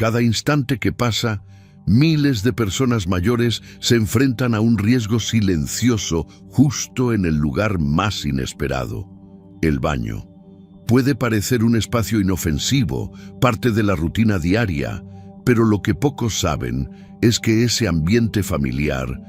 Cada instante que pasa, miles de personas mayores se enfrentan a un riesgo silencioso justo en el lugar más inesperado, el baño. Puede parecer un espacio inofensivo, parte de la rutina diaria, pero lo que pocos saben es que ese ambiente familiar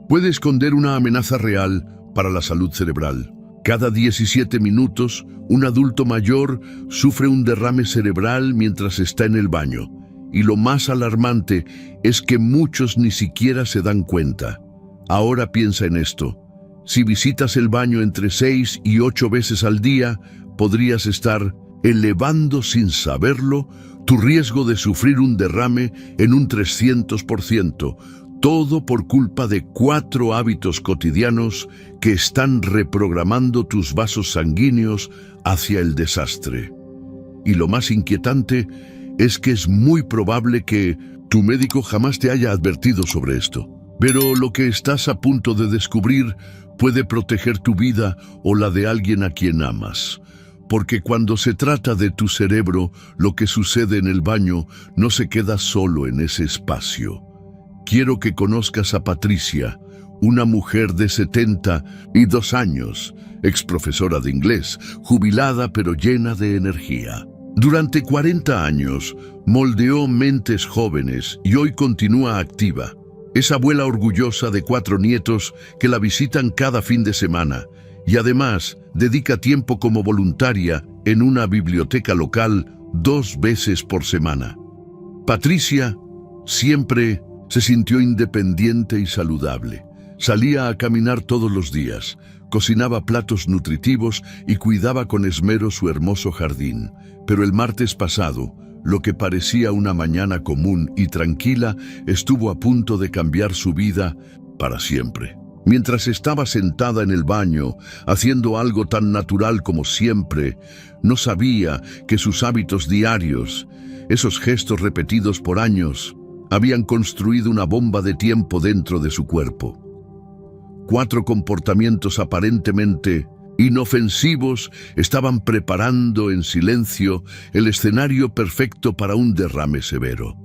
puede esconder una amenaza real para la salud cerebral. Cada 17 minutos, un adulto mayor sufre un derrame cerebral mientras está en el baño. Y lo más alarmante es que muchos ni siquiera se dan cuenta. Ahora piensa en esto. Si visitas el baño entre 6 y 8 veces al día, podrías estar elevando sin saberlo tu riesgo de sufrir un derrame en un 300%, todo por culpa de 4 hábitos cotidianos que están reprogramando tus vasos sanguíneos hacia el desastre. Y lo más inquietante es que es muy probable que tu médico jamás te haya advertido sobre esto. Pero lo que estás a punto de descubrir puede proteger tu vida o la de alguien a quien amas. Porque cuando se trata de tu cerebro, lo que sucede en el baño no se queda solo en ese espacio. Quiero que conozcas a Patricia, una mujer de 72 años, ex profesora de inglés, jubilada pero llena de energía. Durante 40 años, moldeó mentes jóvenes y hoy continúa activa. Es abuela orgullosa de 4 nietos que la visitan cada fin de semana y además dedica tiempo como voluntaria en una biblioteca local 2 veces por semana. Patricia siempre se sintió independiente y saludable. Salía a caminar todos los días, cocinaba platos nutritivos y cuidaba con esmero su hermoso jardín. Pero el martes pasado, lo que parecía una mañana común y tranquila estuvo a punto de cambiar su vida para siempre. Mientras estaba sentada en el baño, haciendo algo tan natural como siempre, no sabía que sus hábitos diarios, esos gestos repetidos por años, habían construido una bomba de tiempo dentro de su cuerpo. 4 comportamientos aparentemente inofensivos estaban preparando en silencio el escenario perfecto para un derrame severo.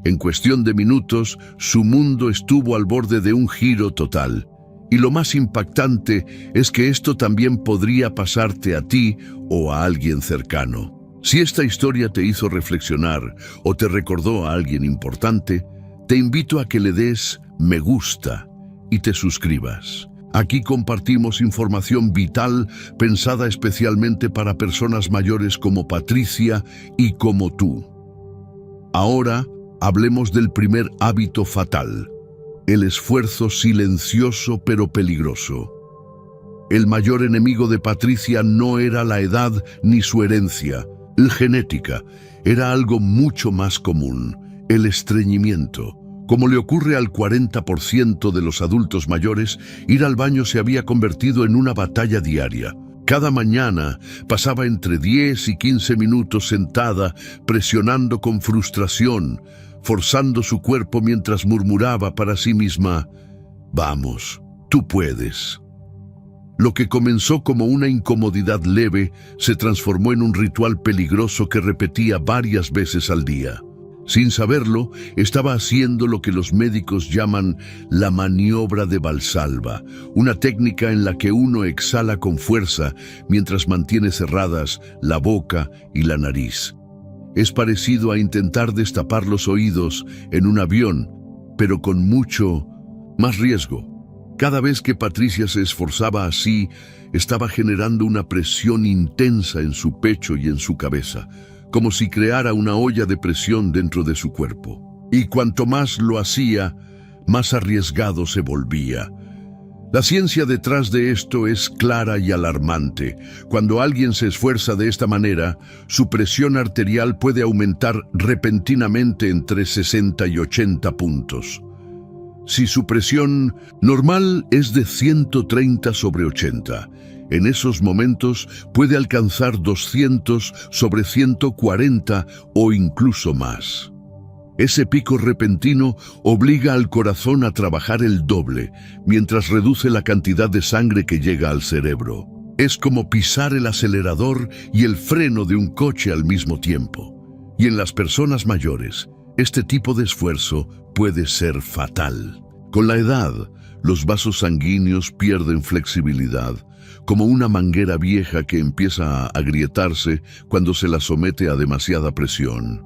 En cuestión de minutos, su mundo estuvo al borde de un giro total. Y lo más impactante es que esto también podría pasarte a ti o a alguien cercano. Si esta historia te hizo reflexionar o te recordó a alguien importante, te invito a que le des me gusta y te suscribas. Aquí compartimos información vital pensada especialmente para personas mayores como Patricia y como tú. Ahora hablemos del primer hábito fatal, el esfuerzo silencioso pero peligroso. El mayor enemigo de Patricia no era la edad ni su herencia, la genética, era algo mucho más común, el estreñimiento. Como le ocurre al 40% de los adultos mayores, ir al baño se había convertido en una batalla diaria. Cada mañana pasaba entre 10 y 15 minutos sentada, presionando con frustración, forzando su cuerpo mientras murmuraba para sí misma, «Vamos, tú puedes». Lo que comenzó como una incomodidad leve se transformó en un ritual peligroso que repetía varias veces al día. Sin saberlo, estaba haciendo lo que los médicos llaman la maniobra de Valsalva, una técnica en la que uno exhala con fuerza mientras mantiene cerradas la boca y la nariz. Es parecido a intentar destapar los oídos en un avión, pero con mucho más riesgo. Cada vez que Patricia se esforzaba así, estaba generando una presión intensa en su pecho y en su cabeza, como si creara una olla de presión dentro de su cuerpo. Y cuanto más lo hacía, más arriesgado se volvía. La ciencia detrás de esto es clara y alarmante. Cuando alguien se esfuerza de esta manera, su presión arterial puede aumentar repentinamente entre 60 y 80 puntos. Si su presión normal es de 130/80, en esos momentos puede alcanzar 200/140 o incluso más. Ese pico repentino obliga al corazón a trabajar el doble, mientras reduce la cantidad de sangre que llega al cerebro. Es como pisar el acelerador y el freno de un coche al mismo tiempo. Y en las personas mayores, Este tipo de esfuerzo puede ser fatal. Con la edad, los vasos sanguíneos pierden flexibilidad, como una manguera vieja que empieza a agrietarse cuando se la somete a demasiada presión.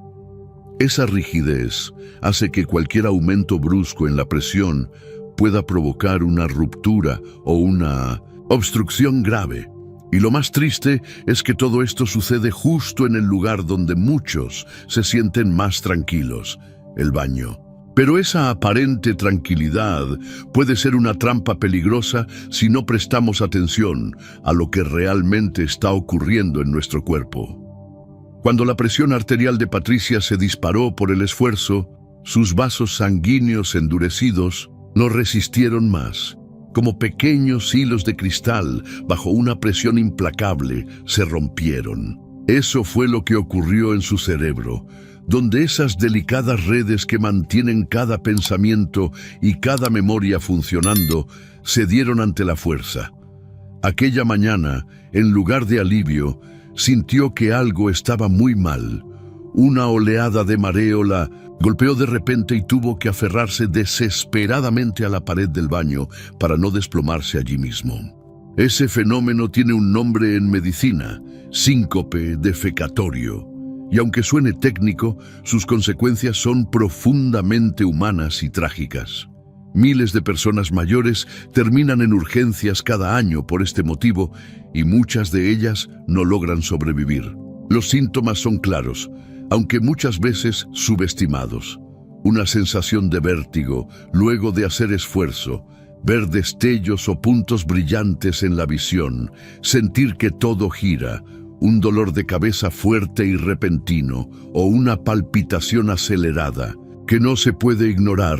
Esa rigidez hace que cualquier aumento brusco en la presión pueda provocar una ruptura o una obstrucción grave. Y lo más triste es que todo esto sucede justo en el lugar donde muchos se sienten más tranquilos, el baño. Pero esa aparente tranquilidad puede ser una trampa peligrosa si no prestamos atención a lo que realmente está ocurriendo en nuestro cuerpo. Cuando la presión arterial de Patricia se disparó por el esfuerzo, sus vasos sanguíneos endurecidos no resistieron más. Como pequeños hilos de cristal, bajo una presión implacable, se rompieron. Eso fue lo que ocurrió en su cerebro, donde esas delicadas redes que mantienen cada pensamiento y cada memoria funcionando cedieron ante la fuerza. Aquella mañana, en lugar de alivio, sintió que algo estaba muy mal. Una oleada de mareo la golpeó de repente y tuvo que aferrarse desesperadamente a la pared del baño para no desplomarse allí mismo. Ese fenómeno tiene un nombre en medicina: síncope defecatorio. Y aunque suene técnico, sus consecuencias son profundamente humanas y trágicas. Miles de personas mayores terminan en urgencias cada año por este motivo y muchas de ellas no logran sobrevivir. Los síntomas son claros, aunque muchas veces subestimados. Una sensación de vértigo luego de hacer esfuerzo, ver destellos o puntos brillantes en la visión, sentir que todo gira, un dolor de cabeza fuerte y repentino o una palpitación acelerada que no se puede ignorar.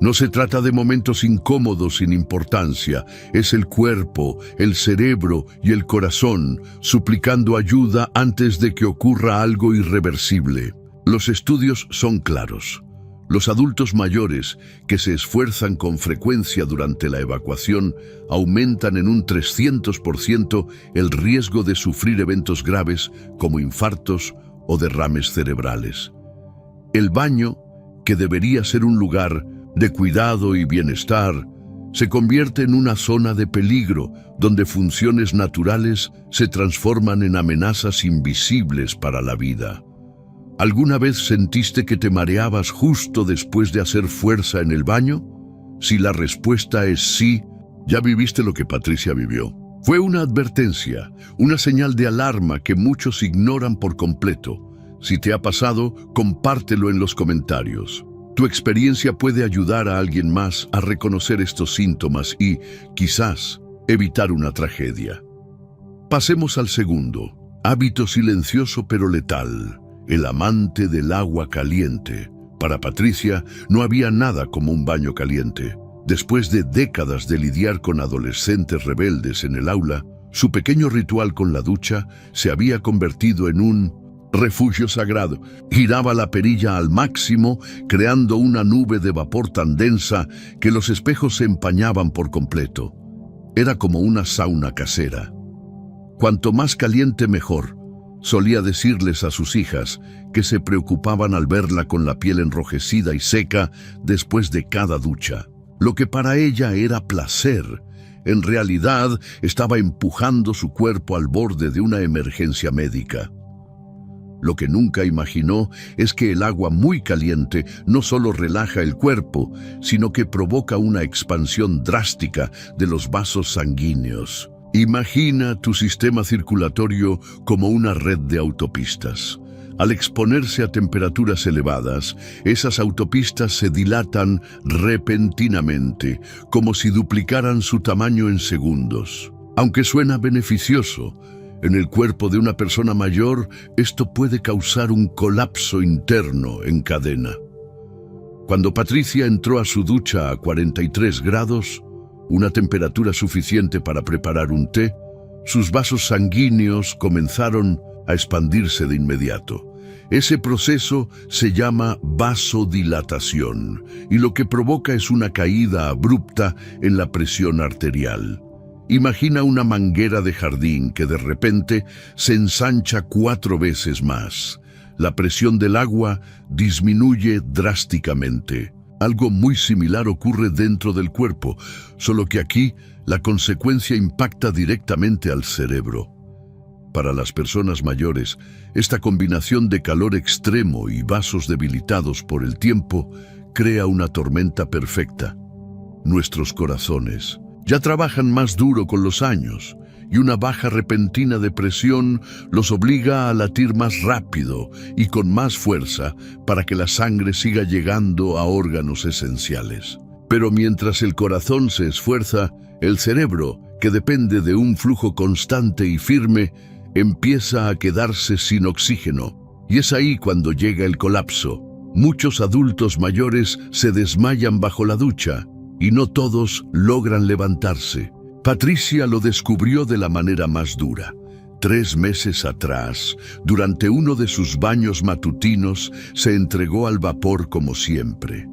No se trata de momentos incómodos sin importancia, es el cuerpo, el cerebro y el corazón suplicando ayuda antes de que ocurra algo irreversible. Los estudios son claros. Los adultos mayores que se esfuerzan con frecuencia durante la evacuación aumentan en un 300% el riesgo de sufrir eventos graves como infartos o derrames cerebrales. El baño, que debería ser un lugar de cuidado y bienestar, se convierte en una zona de peligro donde funciones naturales se transforman en amenazas invisibles para la vida. ¿Alguna vez sentiste que te mareabas justo después de hacer fuerza en el baño? Si la respuesta es sí, ya viviste lo que Patricia vivió. Fue una advertencia, una señal de alarma que muchos ignoran por completo. Si te ha pasado, compártelo en los comentarios. Tu experiencia puede ayudar a alguien más a reconocer estos síntomas y, quizás, evitar una tragedia. Pasemos al segundo. Hábito silencioso pero letal. El amante del agua caliente. Para Patricia, no había nada como un baño caliente. Después de décadas de lidiar con adolescentes rebeldes en el aula, su pequeño ritual con la ducha se había convertido en un refugio sagrado. Giraba la perilla al máximo, creando una nube de vapor tan densa que los espejos se empañaban por completo. Era como una sauna casera. Cuanto más caliente mejor, solía decirles a sus hijas, que se preocupaban al verla con la piel enrojecida y seca después de cada ducha. Lo que para ella era placer, en realidad estaba empujando su cuerpo al borde de una emergencia médica. Lo que nunca imaginó es que el agua muy caliente no solo relaja el cuerpo, sino que provoca una expansión drástica de los vasos sanguíneos. Imagina tu sistema circulatorio como una red de autopistas. Al exponerse a temperaturas elevadas, esas autopistas se dilatan repentinamente, como si duplicaran su tamaño en segundos. Aunque suena beneficioso, en el cuerpo de una persona mayor, esto puede causar un colapso interno en cadena. Cuando Patricia entró a su ducha a 43 grados, una temperatura suficiente para preparar un té, sus vasos sanguíneos comenzaron a expandirse de inmediato. Ese proceso se llama vasodilatación y lo que provoca es una caída abrupta en la presión arterial. Imagina una manguera de jardín que de repente se ensancha 4 veces más. la presión del agua disminuye drásticamente. Algo muy similar ocurre dentro del cuerpo, solo que aquí la consecuencia impacta directamente al cerebro. Para las personas mayores, esta combinación de calor extremo y vasos debilitados por el tiempo crea una tormenta perfecta. Nuestros corazones ya trabajan más duro con los años, y una baja repentina de presión los obliga a latir más rápido y con más fuerza para que la sangre siga llegando a órganos esenciales. Pero mientras el corazón se esfuerza, el cerebro, que depende de un flujo constante y firme, empieza a quedarse sin oxígeno. Y es ahí cuando llega el colapso. Muchos adultos mayores se desmayan bajo la ducha, y no todos logran levantarse. Patricia lo descubrió de la manera más dura. 3 meses atrás, durante uno de sus baños matutinos, se entregó al vapor como siempre.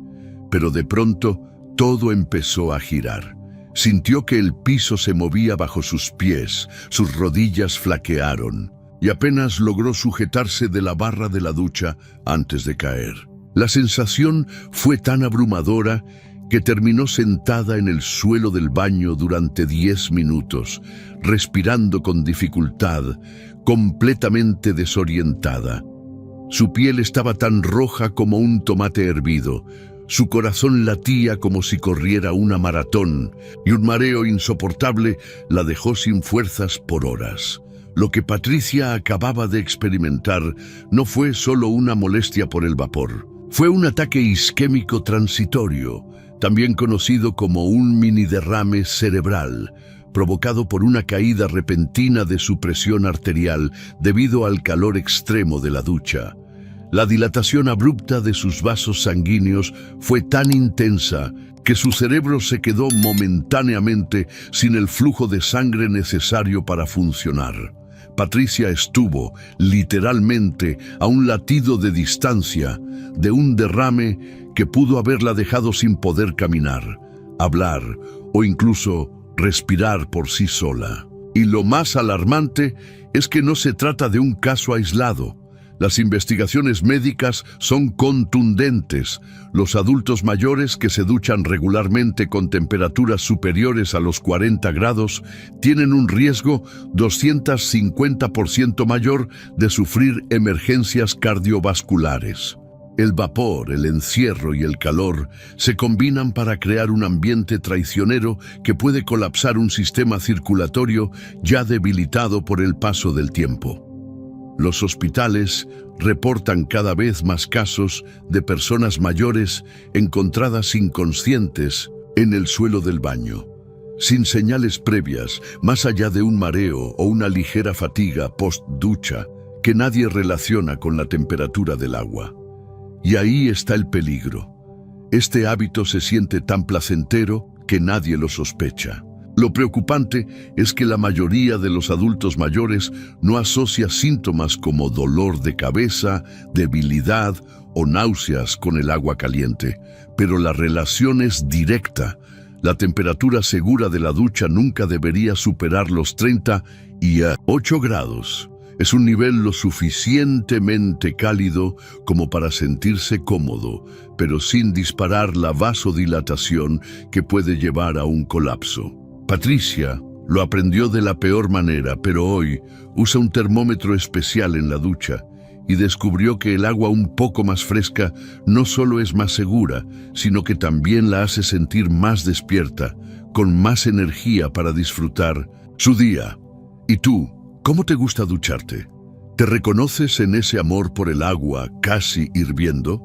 Pero de pronto, todo empezó a girar. Sintió que el piso se movía bajo sus pies, sus rodillas flaquearon, y apenas logró sujetarse de la barra de la ducha antes de caer. La sensación fue tan abrumadora que terminó sentada en el suelo del baño durante 10 minutos, respirando con dificultad, completamente desorientada. Su piel estaba tan roja como un tomate hervido, su corazón latía como si corriera una maratón, y un mareo insoportable la dejó sin fuerzas por horas. Lo que Patricia acababa de experimentar no fue solo una molestia por el vapor, fue un ataque isquémico transitorio, también conocido como un mini derrame cerebral, provocado por una caída repentina de su presión arterial debido al calor extremo de la ducha. La dilatación abrupta de sus vasos sanguíneos fue tan intensa que su cerebro se quedó momentáneamente sin el flujo de sangre necesario para funcionar. Patricia estuvo, literalmente, a un latido de distancia de un derrame que pudo haberla dejado sin poder caminar, hablar o incluso respirar por sí sola. Y lo más alarmante es que no se trata de un caso aislado. Las investigaciones médicas son contundentes. Los adultos mayores que se duchan regularmente con temperaturas superiores a los 40 grados tienen un riesgo 250% mayor de sufrir emergencias cardiovasculares. El vapor, el encierro y el calor se combinan para crear un ambiente traicionero que puede colapsar un sistema circulatorio ya debilitado por el paso del tiempo. Los hospitales reportan cada vez más casos de personas mayores encontradas inconscientes en el suelo del baño, sin señales previas, más allá de un mareo o una ligera fatiga post-ducha que nadie relaciona con la temperatura del agua. Y ahí está el peligro. Este hábito se siente tan placentero que nadie lo sospecha. Lo preocupante es que la mayoría de los adultos mayores no asocia síntomas como dolor de cabeza, debilidad o náuseas con el agua caliente, pero la relación es directa. La temperatura segura de la ducha nunca debería superar los 38 grados. Es un nivel lo suficientemente cálido como para sentirse cómodo, pero sin disparar la vasodilatación que puede llevar a un colapso. Patricia lo aprendió de la peor manera, pero hoy usa un termómetro especial en la ducha y descubrió que el agua un poco más fresca no solo es más segura, sino que también la hace sentir más despierta, con más energía para disfrutar su día. ¿Y tú? ¿Cómo te gusta ducharte? ¿Te reconoces en ese amor por el agua casi hirviendo?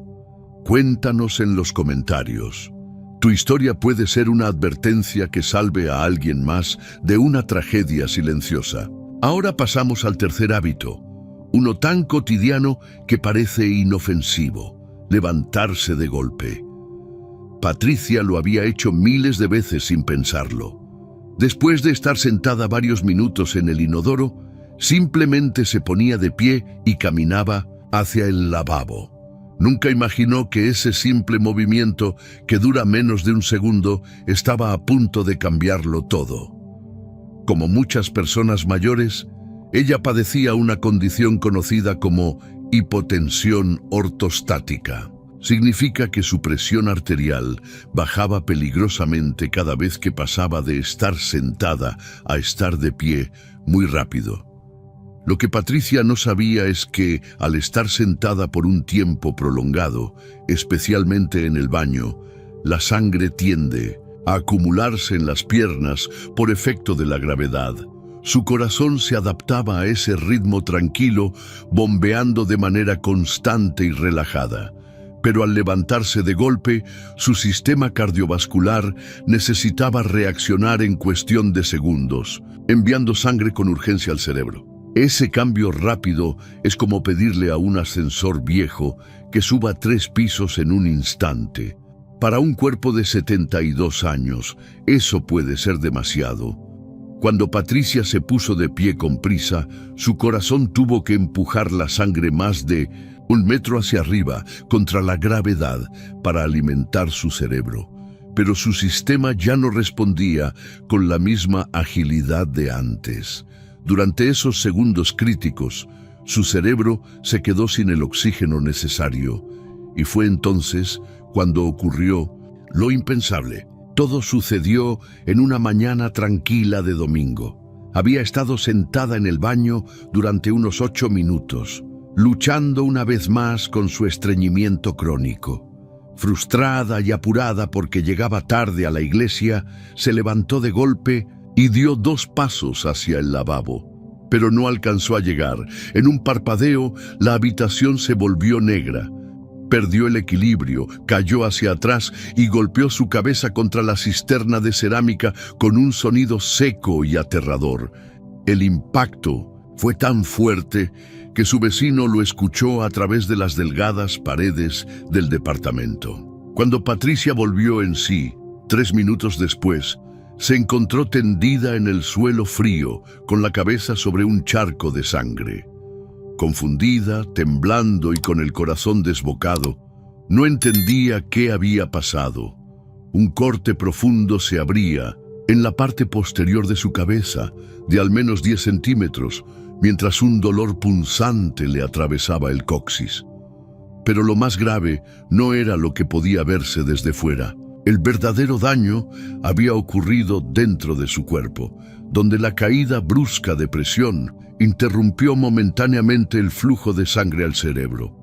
Cuéntanos en los comentarios. Tu historia puede ser una advertencia que salve a alguien más de una tragedia silenciosa. Ahora pasamos al tercer hábito, uno tan cotidiano que parece inofensivo: levantarse de golpe. Patricia lo había hecho miles de veces sin pensarlo. Después de estar sentada varios minutos en el inodoro, simplemente se ponía de pie y caminaba hacia el lavabo. Nunca imaginó que ese simple movimiento, que dura menos de un segundo, estaba a punto de cambiarlo todo. Como muchas personas mayores, ella padecía una condición conocida como hipotensión ortostática. Significa que su presión arterial bajaba peligrosamente cada vez que pasaba de estar sentada a estar de pie muy rápido. Lo que Patricia no sabía es que, al estar sentada por un tiempo prolongado, especialmente en el baño, la sangre tiende a acumularse en las piernas por efecto de la gravedad. Su corazón se adaptaba a ese ritmo tranquilo, bombeando de manera constante y relajada. Pero al levantarse de golpe, su sistema cardiovascular necesitaba reaccionar en cuestión de segundos, enviando sangre con urgencia al cerebro. Ese cambio rápido es como pedirle a un ascensor viejo que suba 3 pisos en un instante. Para un cuerpo de 72 años, eso puede ser demasiado. Cuando Patricia se puso de pie con prisa, su corazón tuvo que empujar la sangre más de 1 metro hacia arriba contra la gravedad para alimentar su cerebro. Pero su sistema ya no respondía con la misma agilidad de antes. Durante esos segundos críticos, su cerebro se quedó sin el oxígeno necesario. Y fue entonces cuando ocurrió lo impensable. Todo sucedió en una mañana tranquila de domingo. Había estado sentada en el baño durante unos 8 minutos, luchando una vez más con su estreñimiento crónico. Frustrada y apurada porque llegaba tarde a la iglesia, se levantó de golpe y dio 2 pasos hacia el lavabo. Pero no alcanzó a llegar. En un parpadeo, la habitación se volvió negra. Perdió el equilibrio, cayó hacia atrás y golpeó su cabeza contra la cisterna de cerámica con un sonido seco y aterrador. El impacto fue tan fuerte que su vecino lo escuchó a través de las delgadas paredes del departamento. Cuando Patricia volvió en sí, 3 minutos después, se encontró tendida en el suelo frío, con la cabeza sobre un charco de sangre. Confundida, temblando y con el corazón desbocado, no entendía qué había pasado. Un corte profundo se abría en la parte posterior de su cabeza, de al menos 10 centímetros, mientras un dolor punzante le atravesaba el coxis. Pero lo más grave no era lo que podía verse desde fuera. El verdadero daño había ocurrido dentro de su cuerpo, donde la caída brusca de presión interrumpió momentáneamente el flujo de sangre al cerebro.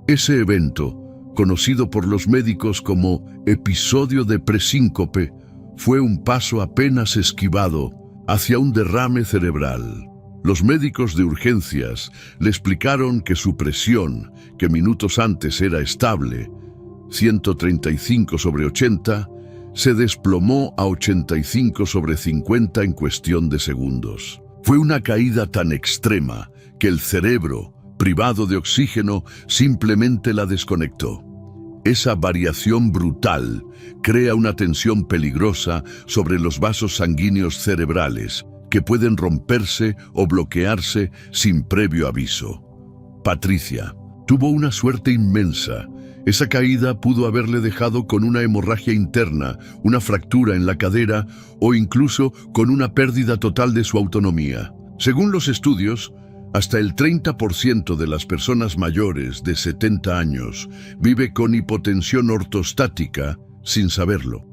Ese evento, conocido por los médicos como episodio de presíncope, fue un paso apenas esquivado hacia un derrame cerebral. Los médicos de urgencias le explicaron que su presión, que minutos antes era estable, 135/80, se desplomó a 85/50 en cuestión de segundos. Fue una caída tan extrema que el cerebro, privado de oxígeno, simplemente la desconectó. Esa variación brutal crea una tensión peligrosa sobre los vasos sanguíneos cerebrales, que pueden romperse o bloquearse sin previo aviso. Patricia tuvo una suerte inmensa. Esa caída pudo haberle dejado con una hemorragia interna, una fractura en la cadera o incluso con una pérdida total de su autonomía. Según los estudios, hasta el 30% de las personas mayores de 70 años vive con hipotensión ortostática sin saberlo.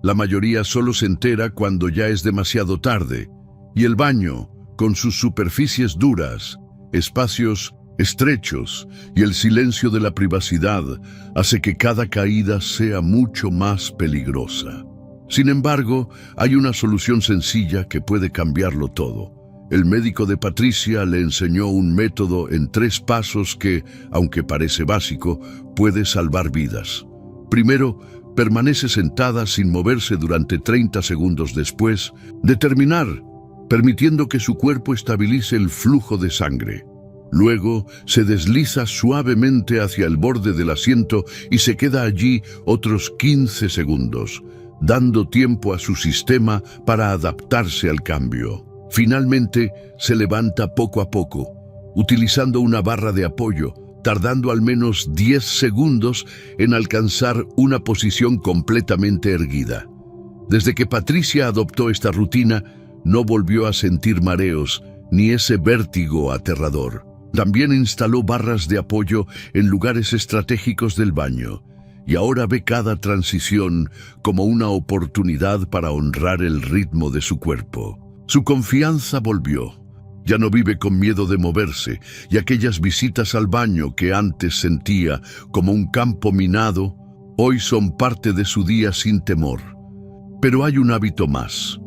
La mayoría solo se entera cuando ya es demasiado tarde, y el baño, con sus superficies duras, espacios estrechos y el silencio de la privacidad, hace que cada caída sea mucho más peligrosa. Sin embargo, hay una solución sencilla que puede cambiarlo todo. El médico de Patricia le enseñó un método en 3 pasos que, aunque parece básico, puede salvar vidas. Primero, permanece sentada sin moverse durante 30 segundos después de terminar, permitiendo que su cuerpo estabilice el flujo de sangre. Luego, se desliza suavemente hacia el borde del asiento y se queda allí otros 15 segundos, dando tiempo a su sistema para adaptarse al cambio. Finalmente, se levanta poco a poco, utilizando una barra de apoyo, tardando al menos 10 segundos en alcanzar una posición completamente erguida. Desde que Patricia adoptó esta rutina, no volvió a sentir mareos ni ese vértigo aterrador. También instaló barras de apoyo en lugares estratégicos del baño, y ahora ve cada transición como una oportunidad para honrar el ritmo de su cuerpo. Su confianza volvió. Ya no vive con miedo de moverse, y aquellas visitas al baño que antes sentía como un campo minado, hoy son parte de su día sin temor. Pero hay un hábito más,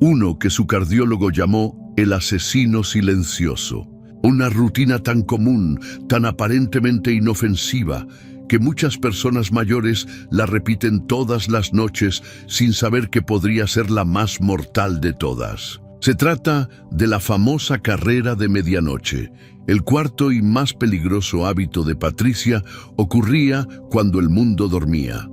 uno que su cardiólogo llamó el asesino silencioso. Una rutina tan común, tan aparentemente inofensiva, que muchas personas mayores la repiten todas las noches sin saber que podría ser la más mortal de todas. Se trata de la famosa carrera de medianoche. El cuarto y más peligroso hábito de Patricia ocurría cuando el mundo dormía.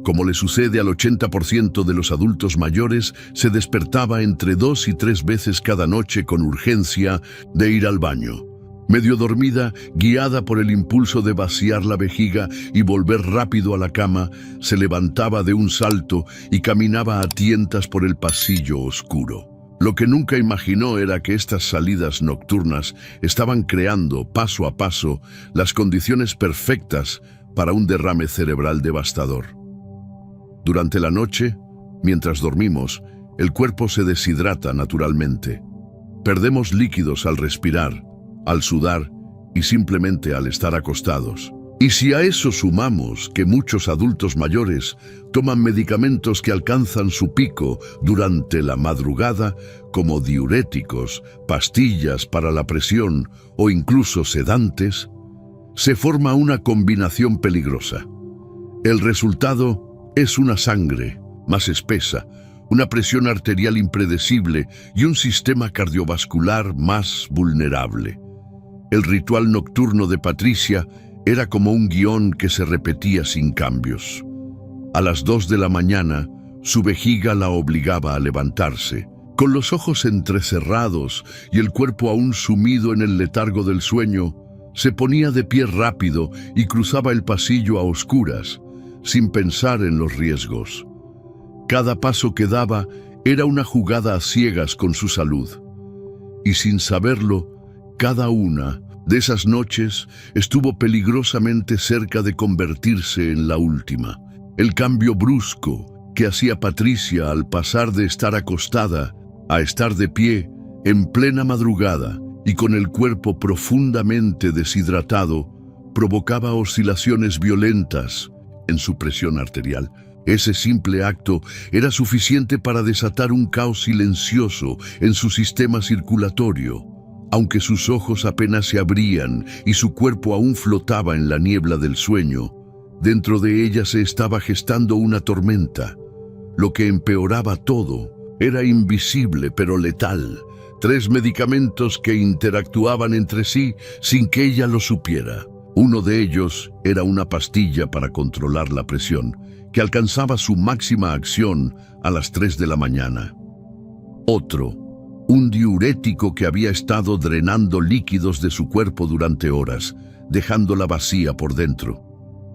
Como le sucede al 80% de los adultos mayores, se despertaba entre 2 y 3 veces cada noche con urgencia de ir al baño. Medio dormida, guiada por el impulso de vaciar la vejiga y volver rápido a la cama, se levantaba de un salto y caminaba a tientas por el pasillo oscuro. Lo que nunca imaginó era que estas salidas nocturnas estaban creando, paso a paso, las condiciones perfectas para un derrame cerebral devastador. Durante la noche, mientras dormimos, el cuerpo se deshidrata naturalmente. Perdemos líquidos al respirar, al sudar y simplemente al estar acostados. Y si a eso sumamos que muchos adultos mayores toman medicamentos que alcanzan su pico durante la madrugada, como diuréticos, pastillas para la presión o incluso sedantes, se forma una combinación peligrosa. El resultado es una sangre más espesa, una presión arterial impredecible y un sistema cardiovascular más vulnerable. El ritual nocturno de Patricia era como un guión que se repetía sin cambios. A las 2 de la mañana, su vejiga la obligaba a levantarse. Con los ojos entrecerrados y el cuerpo aún sumido en el letargo del sueño, se ponía de pie rápido y cruzaba el pasillo a oscuras, sin pensar en los riesgos. Cada paso que daba era una jugada a ciegas con su salud. Y sin saberlo, cada una de esas noches estuvo peligrosamente cerca de convertirse en la última. El cambio brusco que hacía Patricia al pasar de estar acostada a estar de pie en plena madrugada y con el cuerpo profundamente deshidratado provocaba oscilaciones violentas en su presión arterial. Ese simple acto era suficiente para desatar un caos silencioso en su sistema circulatorio. Aunque sus ojos apenas se abrían y su cuerpo aún flotaba en la niebla del sueño, dentro de ella se estaba gestando una tormenta. Lo que empeoraba todo era invisible pero letal. 3 medicamentos que interactuaban entre sí sin que ella lo supiera. Uno de ellos era una pastilla para controlar la presión, que alcanzaba su máxima acción a las 3 de la mañana. Otro, un diurético que había estado drenando líquidos de su cuerpo durante horas, dejándola vacía por dentro.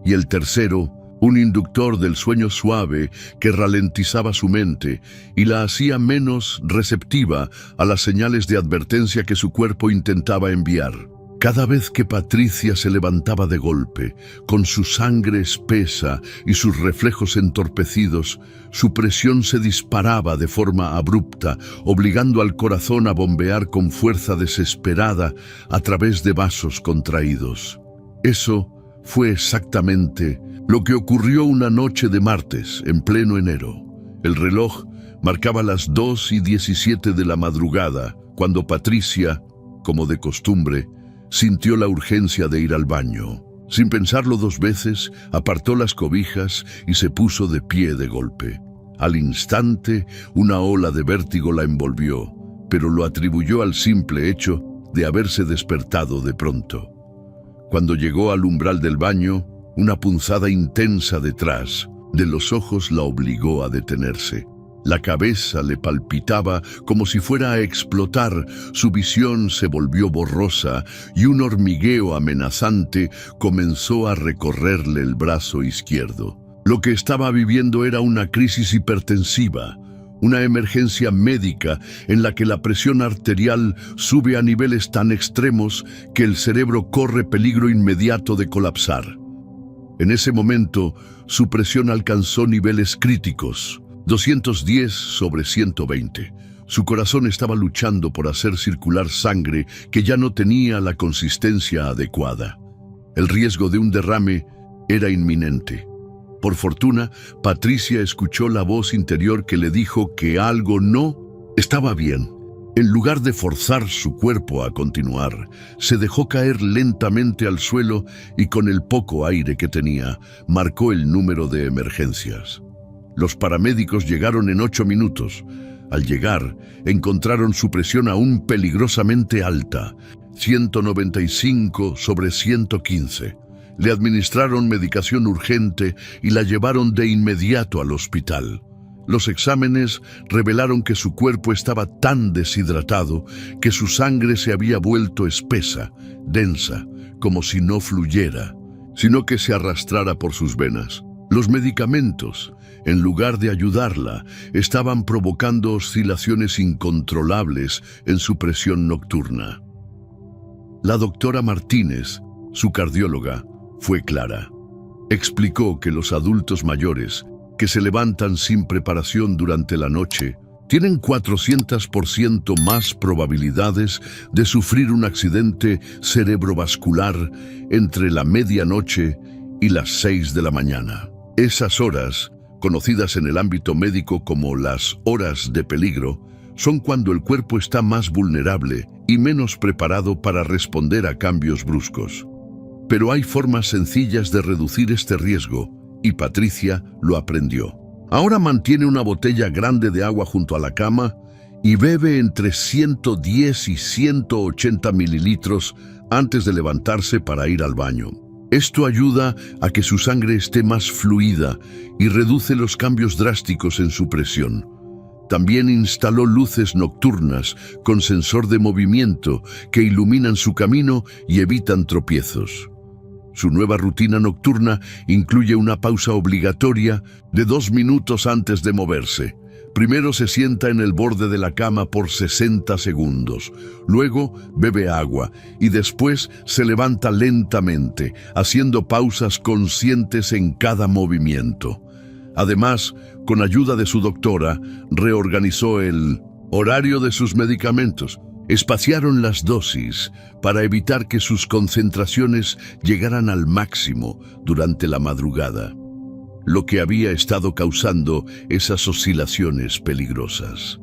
Y el tercero, un inductor del sueño suave que ralentizaba su mente y la hacía menos receptiva a las señales de advertencia que su cuerpo intentaba enviar. Cada vez que Patricia se levantaba de golpe, con su sangre espesa y sus reflejos entorpecidos, su presión se disparaba de forma abrupta, obligando al corazón a bombear con fuerza desesperada a través de vasos contraídos. Eso fue exactamente lo que ocurrió una noche de martes, en pleno enero. El reloj marcaba las 2:17 de la madrugada, cuando Patricia, como de costumbre, sintió la urgencia de ir al baño. Sin pensarlo 2 veces, apartó las cobijas y se puso de pie de golpe. Al instante, una ola de vértigo la envolvió, pero lo atribuyó al simple hecho de haberse despertado de pronto. Cuando llegó al umbral del baño, una punzada intensa detrás de los ojos la obligó a detenerse. La cabeza le palpitaba como si fuera a explotar, su visión se volvió borrosa y un hormigueo amenazante comenzó a recorrerle el brazo izquierdo. Lo que estaba viviendo era una crisis hipertensiva, Una emergencia médica en la que la presión arterial sube a niveles tan extremos que el cerebro corre peligro inmediato de colapsar. En ese momento, su presión alcanzó niveles críticos, 210/120. Su corazón estaba luchando por hacer circular sangre que ya no tenía la consistencia adecuada. El riesgo de un derrame era inminente. Por fortuna, Patricia escuchó la voz interior que le dijo que algo no estaba bien. En lugar de forzar su cuerpo a continuar, se dejó caer lentamente al suelo y con el poco aire que tenía, marcó el número de emergencias. Los paramédicos llegaron en 8 minutos. Al llegar, encontraron su presión aún peligrosamente alta, 195/115. Le administraron medicación urgente y la llevaron de inmediato al hospital. Los exámenes revelaron que su cuerpo estaba tan deshidratado que su sangre se había vuelto espesa, densa, como si no fluyera, sino que se arrastrara por sus venas. Los medicamentos, en lugar de ayudarla, estaban provocando oscilaciones incontrolables en su presión nocturna. La doctora Martínez, su cardióloga, fue clara. Explicó que los adultos mayores, que se levantan sin preparación durante la noche, tienen 400% más probabilidades de sufrir un accidente cerebrovascular entre la medianoche y las 6 de la mañana. Esas horas, conocidas en el ámbito médico como las horas de peligro, son cuando el cuerpo está más vulnerable y menos preparado para responder a cambios bruscos. Pero hay formas sencillas de reducir este riesgo, y Patricia lo aprendió. Ahora mantiene una botella grande de agua junto a la cama y bebe entre 110 y 180 mililitros antes de levantarse para ir al baño. Esto ayuda a que su sangre esté más fluida y reduce los cambios drásticos en su presión. También instaló luces nocturnas con sensor de movimiento que iluminan su camino y evitan tropiezos. Su nueva rutina nocturna incluye una pausa obligatoria de 2 minutos antes de moverse. Primero se sienta en el borde de la cama por 60 segundos. Luego bebe agua y después se levanta lentamente, haciendo pausas conscientes en cada movimiento. Además, con ayuda de su doctora, reorganizó el horario de sus medicamentos. Espaciaron las dosis para evitar que sus concentraciones llegaran al máximo durante la madrugada, lo que había estado causando esas oscilaciones peligrosas.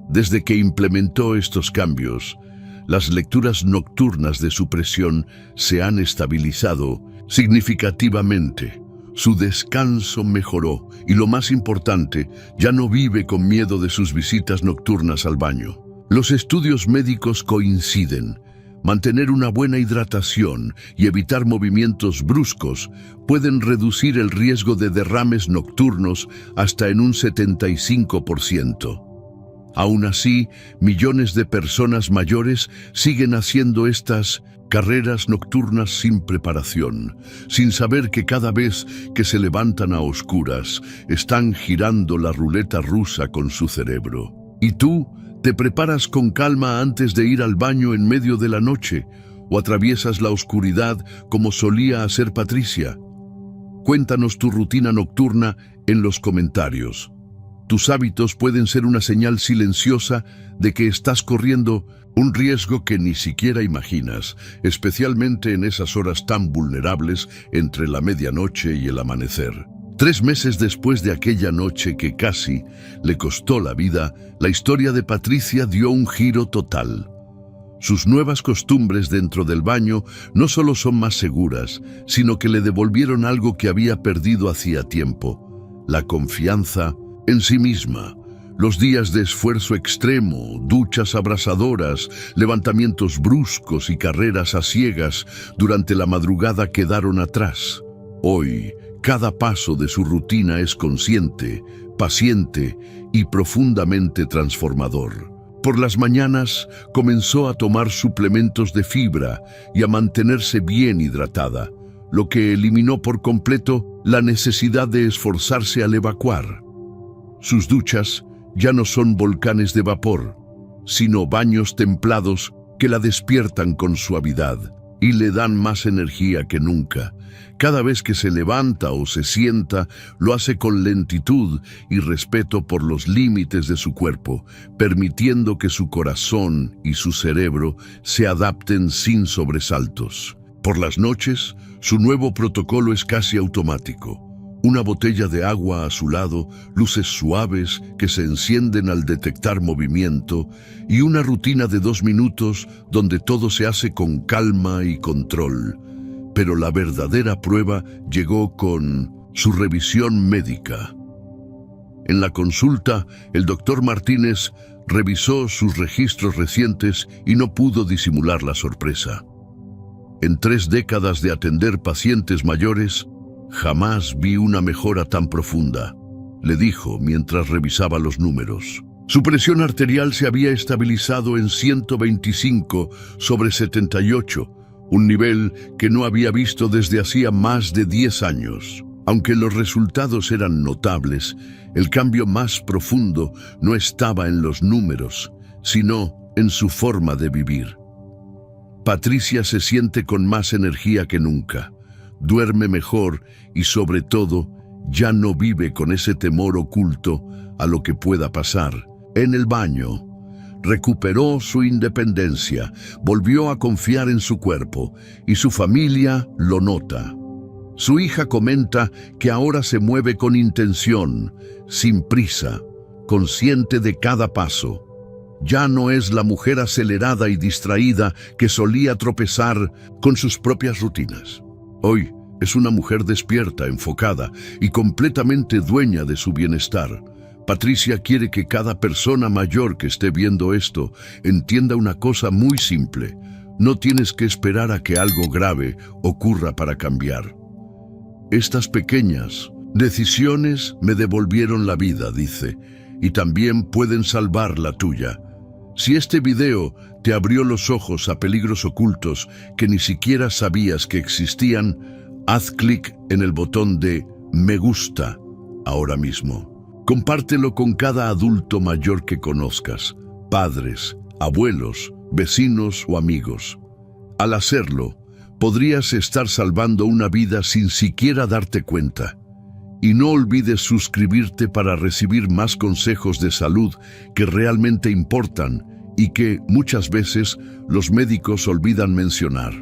Desde que implementó estos cambios, las lecturas nocturnas de su presión se han estabilizado significativamente. Su descanso mejoró y, lo más importante, ya no vive con miedo de sus visitas nocturnas al baño. Los estudios médicos coinciden. Mantener una buena hidratación y evitar movimientos bruscos pueden reducir el riesgo de derrames nocturnos hasta en un 75%. Aún así, millones de personas mayores siguen haciendo estas carreras nocturnas sin preparación, sin saber que cada vez que se levantan a oscuras, están girando la ruleta rusa con su cerebro. ¿Y tú? ¿Te preparas con calma antes de ir al baño en medio de la noche o atraviesas la oscuridad como solía hacer Patricia? Cuéntanos tu rutina nocturna en los comentarios. Tus hábitos pueden ser una señal silenciosa de que estás corriendo un riesgo que ni siquiera imaginas, especialmente en esas horas tan vulnerables entre la medianoche y el amanecer. 3 meses después de aquella noche que casi le costó la vida, la historia de Patricia dio un giro total. Sus nuevas costumbres dentro del baño no solo son más seguras, sino que le devolvieron algo que había perdido hacía tiempo: la confianza en sí misma. Los días de esfuerzo extremo, duchas abrasadoras, levantamientos bruscos y carreras a ciegas durante la madrugada quedaron atrás. Hoy, cada paso de su rutina es consciente, paciente y profundamente transformador. Por las mañanas comenzó a tomar suplementos de fibra y a mantenerse bien hidratada, lo que eliminó por completo la necesidad de esforzarse al evacuar. Sus duchas ya no son volcanes de vapor, sino baños templados que la despiertan con suavidad y le dan más energía que nunca. Cada vez que se levanta o se sienta, lo hace con lentitud y respeto por los límites de su cuerpo, permitiendo que su corazón y su cerebro se adapten sin sobresaltos. Por las noches, su nuevo protocolo es casi automático. Una botella de agua a su lado, luces suaves que se encienden al detectar movimiento y una rutina de 2 minutos donde todo se hace con calma y control. Pero la verdadera prueba llegó con su revisión médica. En la consulta, el doctor Martínez revisó sus registros recientes y no pudo disimular la sorpresa. En 3 décadas de atender pacientes mayores, jamás vi una mejora tan profunda, le dijo mientras revisaba los números. Su presión arterial se había estabilizado en 125/78, un nivel que no había visto desde hacía más de 10 años. Aunque los resultados eran notables, el cambio más profundo no estaba en los números, sino en su forma de vivir. Patricia se siente con más energía que nunca. Duerme mejor y, sobre todo, ya no vive con ese temor oculto a lo que pueda pasar. En el baño, recuperó su independencia, volvió a confiar en su cuerpo y su familia lo nota. Su hija comenta que ahora se mueve con intención, sin prisa, consciente de cada paso. Ya no es la mujer acelerada y distraída que solía tropezar con sus propias rutinas. Hoy es una mujer despierta, enfocada y completamente dueña de su bienestar. Patricia quiere que cada persona mayor que esté viendo esto entienda una cosa muy simple. No tienes que esperar a que algo grave ocurra para cambiar. Estas pequeñas decisiones me devolvieron la vida, dice, y también pueden salvar la tuya. Si este video te abrió los ojos a peligros ocultos que ni siquiera sabías que existían, haz clic en el botón de me gusta ahora mismo. Compártelo con cada adulto mayor que conozcas, padres, abuelos, vecinos o amigos. Al hacerlo, podrías estar salvando una vida sin siquiera darte cuenta. Y no olvides suscribirte para recibir más consejos de salud que realmente importan y que muchas veces los médicos olvidan mencionar.